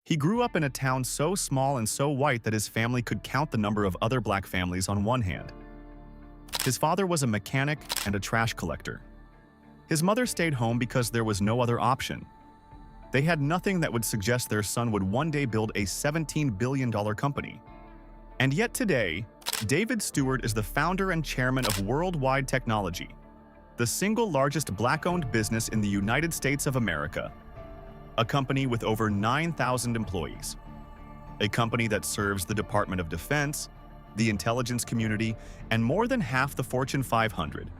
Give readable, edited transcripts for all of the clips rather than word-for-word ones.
He grew up in a town so small and so white that his family could count the number of other black families on one hand. His father was a mechanic and a trash collector. His mother stayed home because there was no other option. They had nothing that would suggest their son would one day build a $17 billion company. And yet today, David Steward is the founder and chairman of Worldwide Technology, the single largest black-owned business in the United States of America, a company with over 9,000 employees, a company that serves the Department of Defense, the intelligence community, and more than half the Fortune 500,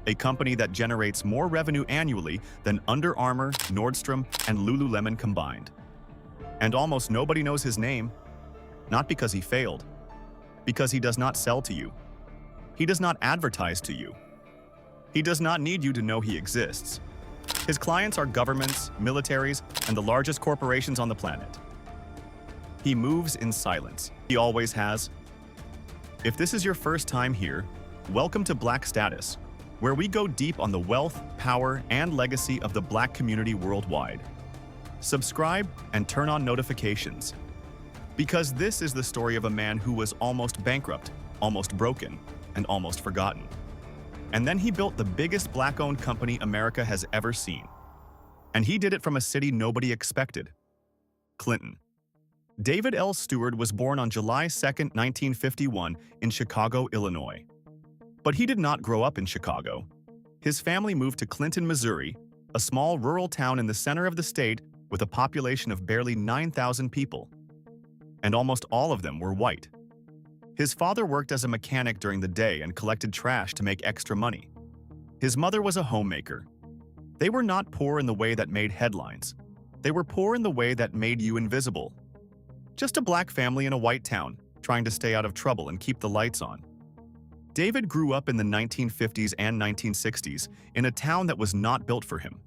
a company that generates more revenue annually than Under Armour, Nordstrom, and Lululemon combined. And almost nobody knows his name, not because he failed, because he does not sell to you. He does not advertise to you. He does not need you to know he exists. His clients are governments, militaries, and the largest corporations on the planet. He moves in silence. He always has. If this is your first time here, welcome to Black Status, where we go deep on the wealth, power, and legacy of the black community worldwide. Subscribe and turn on notifications, because this is the story of a man who was almost bankrupt, almost broken, and almost forgotten. And then he built the biggest black-owned company America has ever seen. And he did it from a city nobody expected: Clinton. David L. Steward was born on July 2, 1951, in Chicago, Illinois. But he did not grow up in Chicago. His family moved to Clinton, Missouri, a small rural town in the center of the state with a population of barely 9,000 people. And almost all of them were white. His father worked as a mechanic during the day and collected trash to make extra money. His mother was a homemaker. They were not poor in the way that made headlines. They were poor in the way that made you invisible. Just a black family in a white town, trying to stay out of trouble and keep the lights on. David grew up in the 1950s and 1960s in a town that was not built for him.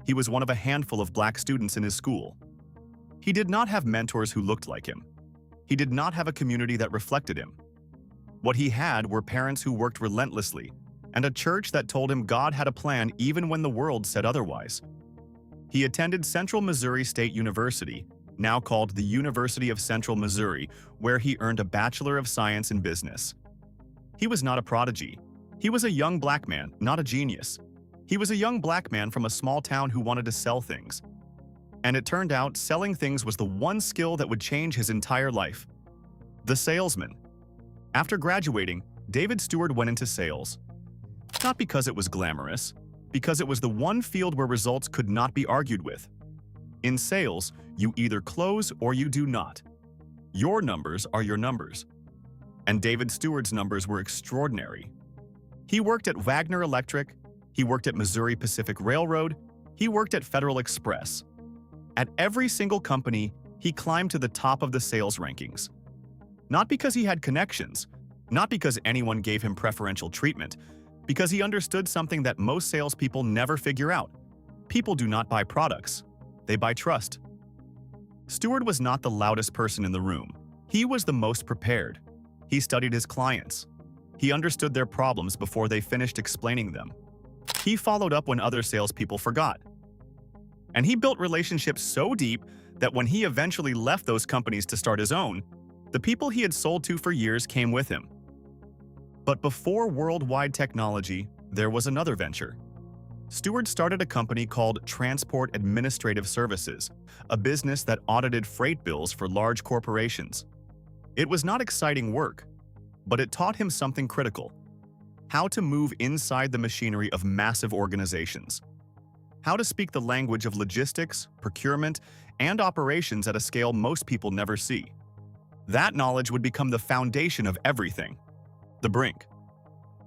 He was one of a handful of black students in his school. He did not have mentors who looked like him. He did not have a community that reflected him. What he had were parents who worked relentlessly and a church that told him God had a plan even when the world said otherwise. He attended Central Missouri State University, now called the University of Central Missouri, where he earned a Bachelor of Science in Business. He was not a prodigy. He was a young black man, not a genius. He was a young black man from a small town who wanted to sell things. And it turned out selling things was the one skill that would change his entire life. The salesman. After graduating, David Steward went into sales. Not because it was glamorous, because it was the one field where results could not be argued with. In sales, you either close or you do not. Your numbers are your numbers. And David Steward's numbers were extraordinary. He worked at Wagner Electric, he worked at Missouri Pacific Railroad, he worked at Federal Express. At every single company, he climbed to the top of the sales rankings. Not because he had connections, not because anyone gave him preferential treatment, because he understood something that most salespeople never figure out. People do not buy products, they buy trust. Steward was not the loudest person in the room. He was the most prepared. He studied his clients. He understood their problems before they finished explaining them. He followed up when other salespeople forgot. And he built relationships so deep that when he eventually left those companies to start his own, the people he had sold to for years came with him. But before Worldwide Technology, there was another venture. Steward started a company called Transport Administrative Services, a business that audited freight bills for large corporations. It was not exciting work, but it taught him something critical: how to move inside the machinery of massive organizations, how to speak the language of logistics, procurement, and operations at a scale most people never see. That knowledge would become the foundation of everything. The brink.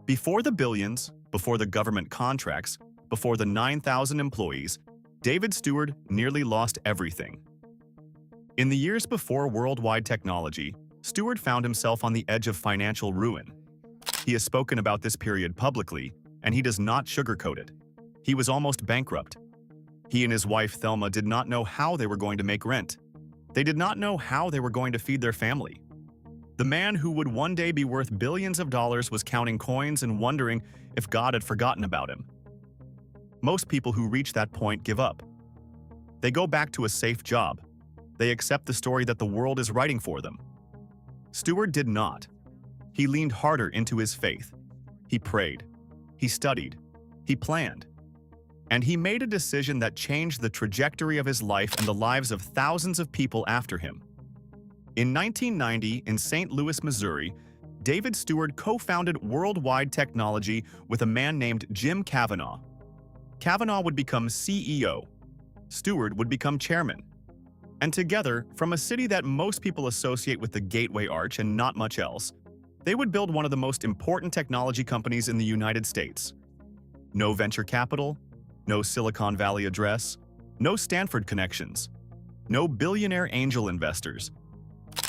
Before the billions, before the government contracts, before the 9,000 employees, David Steward nearly lost everything. In the years before Worldwide Technology, Steward found himself on the edge of financial ruin. He has spoken about this period publicly, and he does not sugarcoat it. He was almost bankrupt. He and his wife Thelma did not know how they were going to make rent. They did not know how they were going to feed their family. The man who would one day be worth billions of dollars was counting coins and wondering if God had forgotten about him. Most people who reach that point give up. They go back to a safe job. They accept the story that the world is writing for them. Steward did not. He leaned harder into his faith. He prayed. He studied. He planned. And he made a decision that changed the trajectory of his life and the lives of thousands of people after him. In 1990, in St. Louis, Missouri, David Steward co-founded Worldwide Technology with a man named Jim Kavanaugh. Kavanaugh would become CEO. Steward would become chairman. And together, from a city that most people associate with the Gateway Arch and not much else, they would build one of the most important technology companies in the United States. No venture capital, no Silicon Valley address, no Stanford connections, no billionaire angel investors.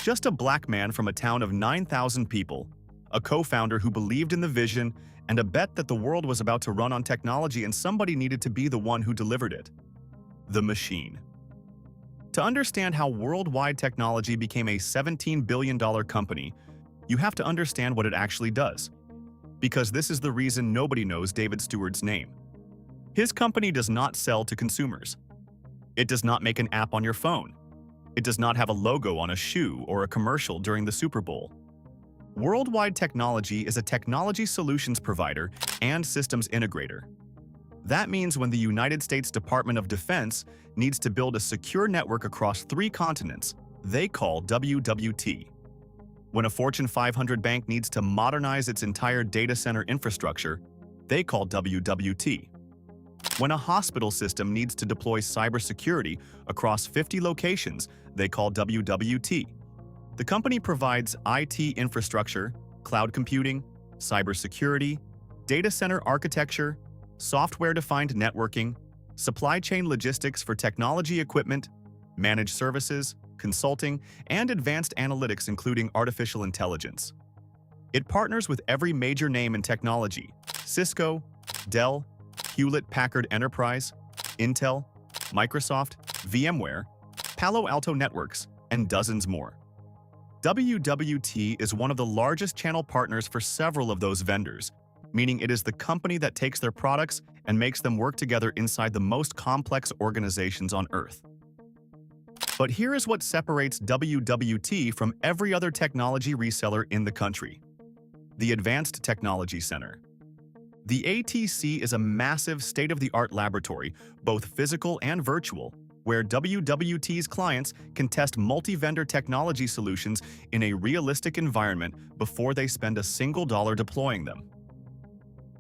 Just a black man from a town of 9,000 people, a co-founder who believed in the vision, and a bet that the world was about to run on technology and somebody needed to be the one who delivered it. The machine. To understand how Worldwide Technology became a $17 billion company, you have to understand what it actually does. Because this is the reason nobody knows David Steward's name. His company does not sell to consumers. It does not make an app on your phone. It does not have a logo on a shoe or a commercial during the Super Bowl. Worldwide Technology is a technology solutions provider and systems integrator. That means when the United States Department of Defense needs to build a secure network across 3 continents, they call WWT. When a Fortune 500 bank needs to modernize its entire data center infrastructure, they call WWT. When a hospital system needs to deploy cybersecurity across 50 locations, they call WWT. The company provides IT infrastructure, cloud computing, cybersecurity, data center architecture, software-defined networking, supply chain logistics for technology equipment, managed services, consulting, and advanced analytics including artificial intelligence. It partners with every major name in technology: Cisco, Dell, Hewlett-Packard Enterprise, Intel, Microsoft, VMware, Palo Alto Networks, and dozens more. WWT is one of the largest channel partners for several of those vendors, meaning it is the company that takes their products and makes them work together inside the most complex organizations on Earth. But here is what separates WWT from every other technology reseller in the country: the Advanced Technology Center. The ATC is a massive state-of-the-art laboratory, both physical and virtual, where WWT's clients can test multi-vendor technology solutions in a realistic environment before they spend a single dollar deploying them.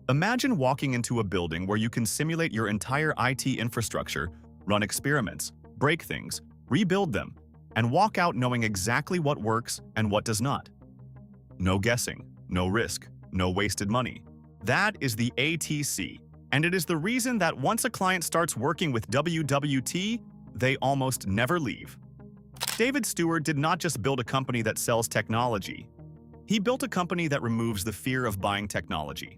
Imagine walking into a building where you can simulate your entire IT infrastructure, run experiments, break things, rebuild them, and walk out knowing exactly what works and what does not. No guessing, no risk, no wasted money. That is the ATC, and it is the reason that once a client starts working with WWT, they almost never leave. David Steward did not just build a company that sells technology. He built a company that removes the fear of buying technology.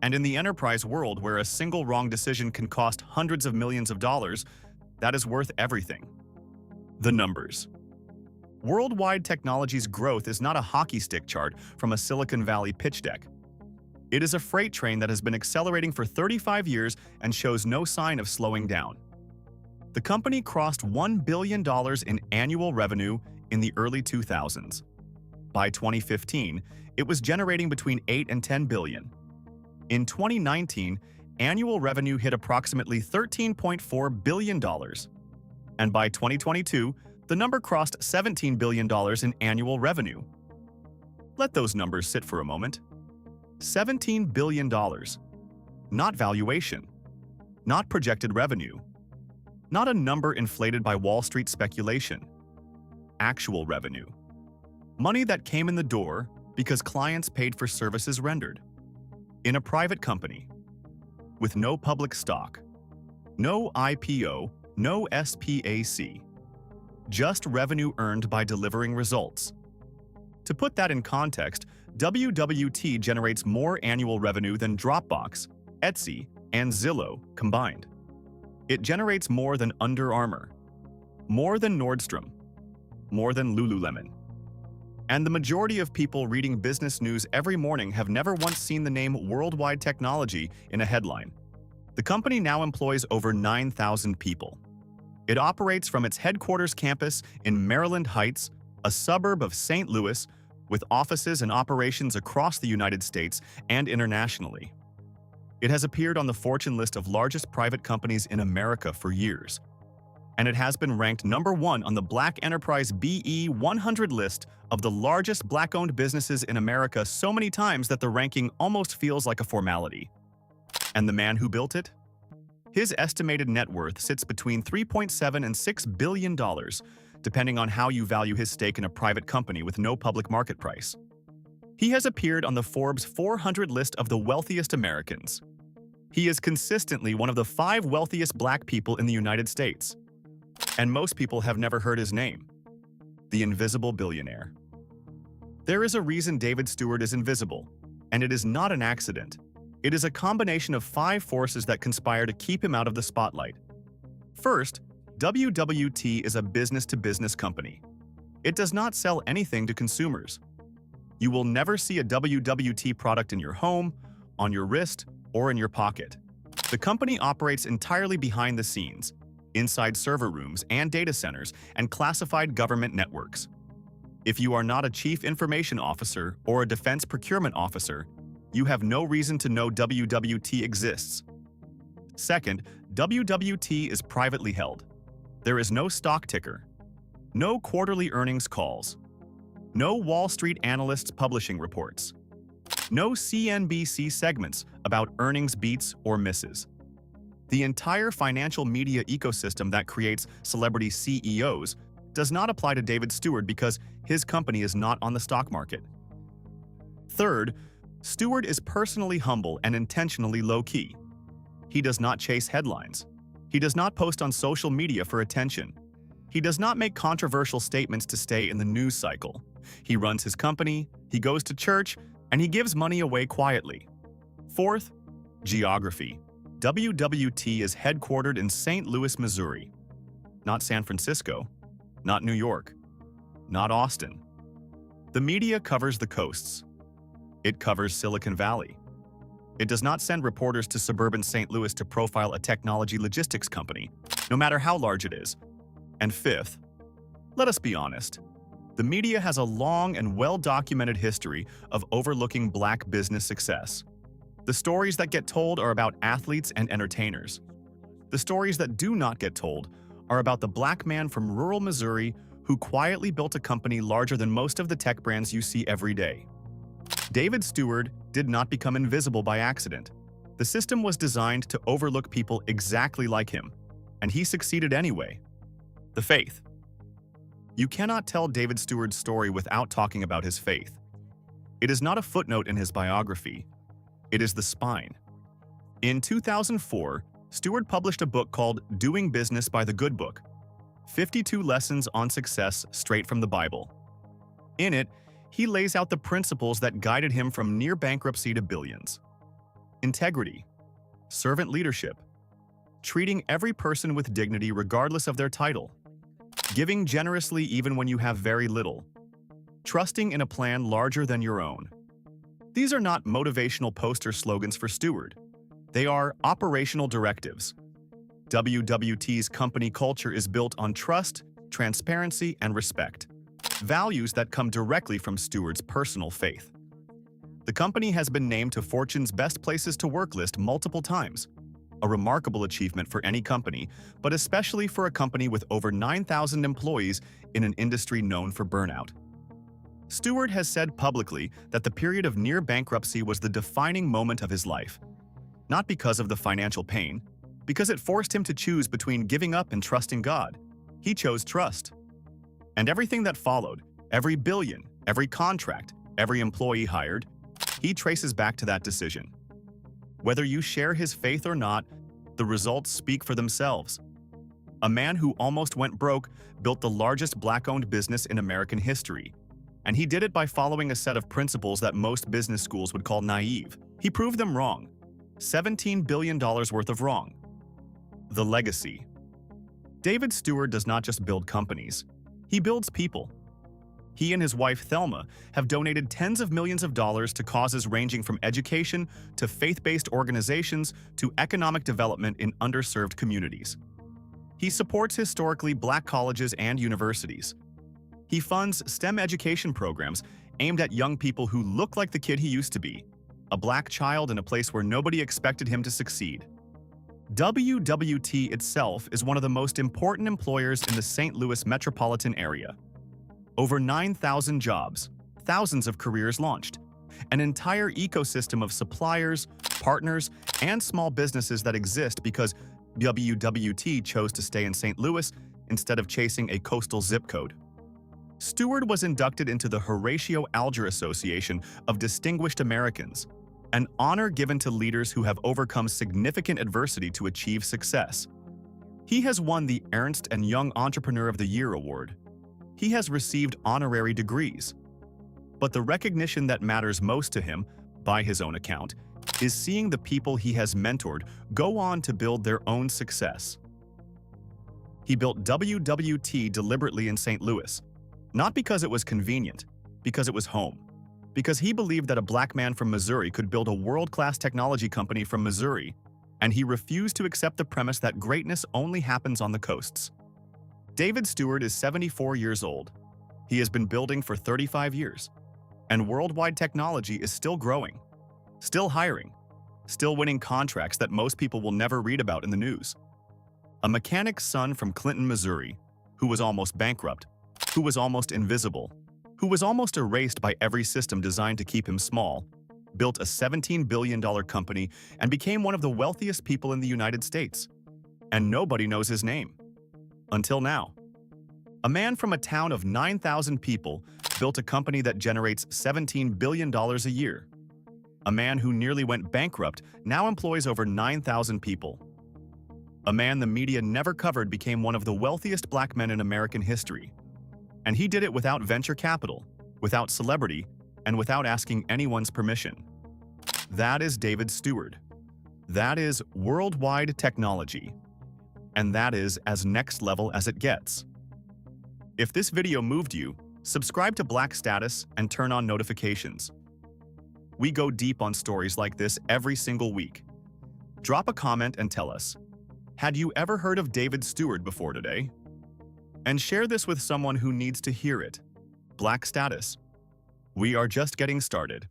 And in the enterprise world, where a single wrong decision can cost hundreds of millions of dollars, that is worth everything. The numbers. Worldwide Technology's growth is not a hockey stick chart from a Silicon Valley pitch deck. It is a freight train that has been accelerating for 35 years and shows no sign of slowing down. The company crossed $1 billion in annual revenue in the early 2000s. By 2015, it was generating between $8 and $10 billion. In 2019, annual revenue hit approximately $13.4 billion. And by 2022, the number crossed $17 billion in annual revenue. Let those numbers sit for a moment. $17 billion. Not valuation. Not projected revenue. Not a number inflated by Wall Street speculation. Actual revenue. Money that came in the door because clients paid for services rendered. In a private company. With no public stock. No IPO, no SPAC. Just revenue earned by delivering results. To put that in context, WWT generates more annual revenue than Dropbox, Etsy, and Zillow combined. It generates more than Under Armour, more than Nordstrom, more than Lululemon. And the majority of people reading business news every morning have never once seen the name Worldwide Technology in a headline. The company now employs over 9,000 people. It operates from its headquarters campus in Maryland Heights, a suburb of St. Louis, with offices and operations across the United States and internationally. It has appeared on the Fortune list of largest private companies in America for years, and it has been ranked #1 on the Black Enterprise BE 100 list of the largest Black-owned businesses in America so many times that the ranking almost feels like a formality. And the man who built it? His estimated net worth sits between $3.7 and $6 billion, depending on how you value his stake in a private company with no public market price. He has appeared on the Forbes 400 list of the wealthiest Americans. He is consistently one of the 5 wealthiest Black people in the United States. And most people have never heard his name: the invisible billionaire. There is a reason David Steward is invisible, and it is not an accident. It is a combination of 5 forces that conspire to keep him out of the spotlight. First, WWT is a business-to-business company. It does not sell anything to consumers. You will never see a WWT product in your home, on your wrist, or in your pocket. The company operates entirely behind the scenes, inside server rooms and data centers, and classified government networks. If you are not a chief information officer or a defense procurement officer, you have no reason to know WWT exists. Second, WWT is privately held. There is no stock ticker, no quarterly earnings calls, no Wall Street analysts publishing reports, no CNBC segments about earnings beats or misses. The entire financial media ecosystem that creates celebrity CEOs does not apply to David Steward because his company is not on the stock market. Third, Steward is personally humble and intentionally low-key. He does not chase headlines. He does not post on social media for attention. He does not make controversial statements to stay in the news cycle. He runs his company, he goes to church, and he gives money away quietly. Fourth, geography. WWT is headquartered in St. Louis, Missouri. Not San Francisco, not New York, not Austin. The media covers the coasts. It covers Silicon Valley. It does not send reporters to suburban St. Louis to profile a technology logistics company, no matter how large it is. And fifth, let us be honest, the media has a long and well-documented history of overlooking Black business success. The stories that get told are about athletes and entertainers. The stories that do not get told are about the Black man from rural Missouri who quietly built a company larger than most of the tech brands you see every day. David Steward did not become invisible by accident. The system was designed to overlook people exactly like him, and he succeeded anyway. The faith. You cannot tell David Steward's story without talking about his faith. It is not a footnote in his biography. It is the spine. In 2004, Steward published a book called Doing Business by the Good Book, 52 Lessons on Success Straight from the Bible. In it, he lays out the principles that guided him from near bankruptcy to billions. Integrity, servant leadership, treating every person with dignity regardless of their title, giving generously even when you have very little, trusting in a plan larger than your own. These are not motivational poster slogans for Steward. They are operational directives. WWT's company culture is built on trust, transparency, and respect, values that come directly from Steward's personal faith. The company has been named to Fortune's Best Places to Work list multiple times, a remarkable achievement for any company, but especially for a company with over 9,000 employees in an industry known for burnout. Steward has said publicly that the period of near bankruptcy was the defining moment of his life, not because of the financial pain, because it forced him to choose between giving up and trusting God. He chose trust. And everything that followed, every billion, every contract, every employee hired, he traces back to that decision. Whether you share his faith or not, the results speak for themselves. A man who almost went broke built the largest Black-owned business in American history, and he did it by following a set of principles that most business schools would call naive. He proved them wrong. $17 billion worth of wrong. The legacy. David Steward does not just build companies. He builds people. He and his wife Thelma have donated tens of millions of dollars to causes ranging from education to faith-based organizations to economic development in underserved communities. He supports historically black colleges and universities. He funds STEM education programs aimed at young people who look like the kid he used to be, a black child in a place where nobody expected him to succeed. WWT itself is one of the most important employers in the St. Louis metropolitan area. Over 9,000 jobs, thousands of careers launched, an entire ecosystem of suppliers, partners, and small businesses that exist because WWT chose to stay in St. Louis instead of chasing a coastal zip code. Steward was inducted into the Horatio Alger Association of Distinguished Americans, an honor given to leaders who have overcome significant adversity to achieve success. He has won the Ernst & Young Entrepreneur of the Year award. He has received honorary degrees. But the recognition that matters most to him, by his own account, is seeing the people he has mentored go on to build their own success. He built WWT deliberately in St. Louis, not because it was convenient, because it was home. Because he believed that a black man from Missouri could build a world-class technology company from Missouri, and he refused to accept the premise that greatness only happens on the coasts. David Steward is 74 years old. He has been building for 35 years, and worldwide technology is still growing, still hiring, still winning contracts that most people will never read about in the news. A mechanic's son from Clinton, Missouri, who was almost bankrupt, who was almost invisible, who was almost erased by every system designed to keep him small, built a $17 billion company and became one of the wealthiest people in the United States. And nobody knows his name. Until now. A man from a town of 9,000 people built a company that generates $17 billion a year. A man who nearly went bankrupt now employs over 9,000 people. A man the media never covered became one of the wealthiest black men in American history. And he did it without venture capital, without celebrity, and without asking anyone's permission. That is David Steward. That is worldwide technology. And that is as next level as it gets. If this video moved you, subscribe to Black Status and turn on notifications. We go deep on stories like this every single week. Drop a comment and tell us, had you ever heard of David Steward before today? And share this with someone who needs to hear it. Black Status. We are just getting started.